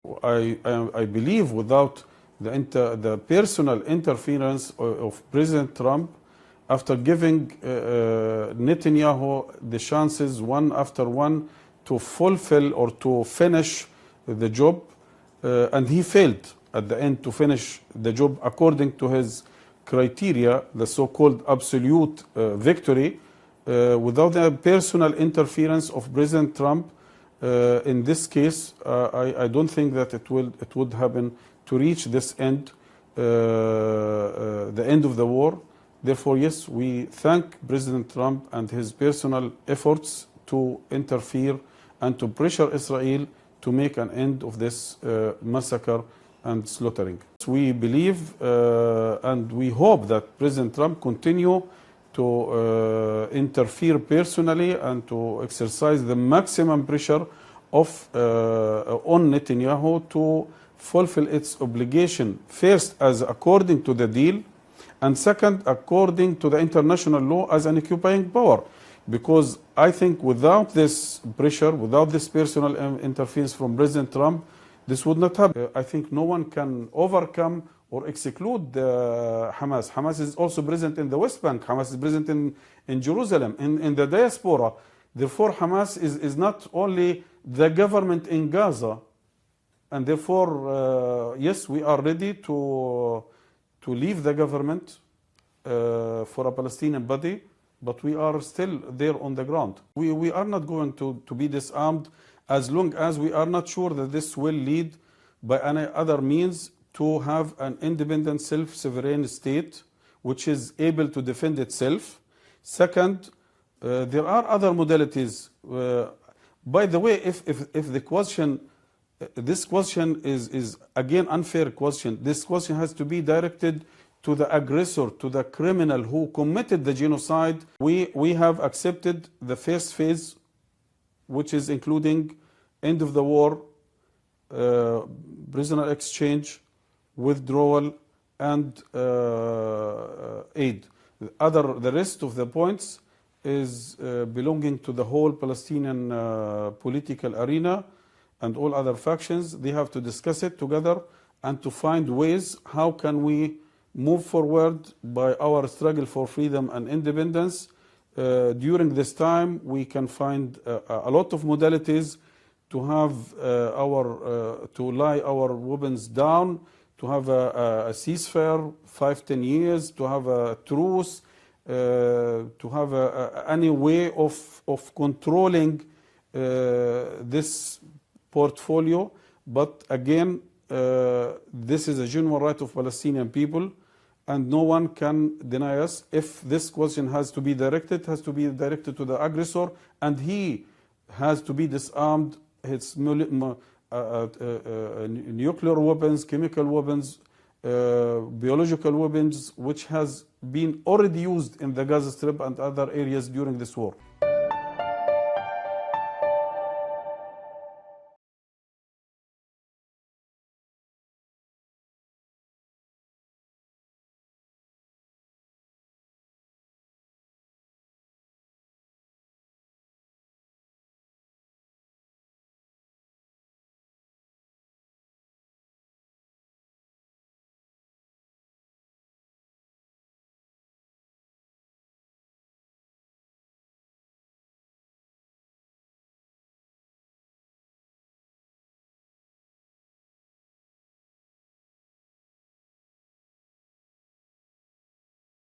I believe without the personal interference of President Trump, after giving Netanyahu the chances one after one to fulfill or to finish the job, and he failed at the end to finish the job according to his criteria, the so-called absolute victory, without the personal interference of President Trump. In this case, I don't think that it would happen to reach this end, the end of the war. Therefore, yes, we thank President Trump and his personal efforts to interfere and to pressure Israel to make an end of this massacre and slaughtering. We believe and we hope that President Trump continue to interfere personally and to exercise the maximum pressure on Netanyahu to fulfill its obligation, first as according to the deal, and second according to the international law as an occupying power. Because I think without this pressure, without this personal interference from President Trump, this would not happen. I think no one can overcome or exclude Hamas. Hamas is also present in the West Bank. Hamas is present in Jerusalem, in the diaspora. Therefore, Hamas is not only the government in Gaza. And therefore, yes, we are ready to leave the government for a Palestinian body, but we are still there on the ground. We are not going to be disarmed as long as we are not sure that this will lead by any other means to have an independent, self-sovereign state which is able to defend itself. Second, there are other modalities. By the way, if the question, this question is again unfair question. This question has to be directed to the aggressor, to the criminal who committed the genocide. We have accepted the first phase, which is including end of the war, prisoner exchange, withdrawal, and aid. The rest of the points is belonging to the whole Palestinian political arena and all other factions. They have to discuss it together and to find ways how can we move forward by our struggle for freedom and independence. During this time, we can find a lot of modalities to have to lie our weapons down, to have a ceasefire, 5-10 years, to have a truce, to have any way of controlling this portfolio. But again, this is a genuine right of Palestinian people, and no one can deny us. If this question has to be directed, it has to be directed to the aggressor, and he has to be disarmed. His nuclear weapons, chemical weapons, biological weapons, which has been already used in the Gaza Strip and other areas during this war.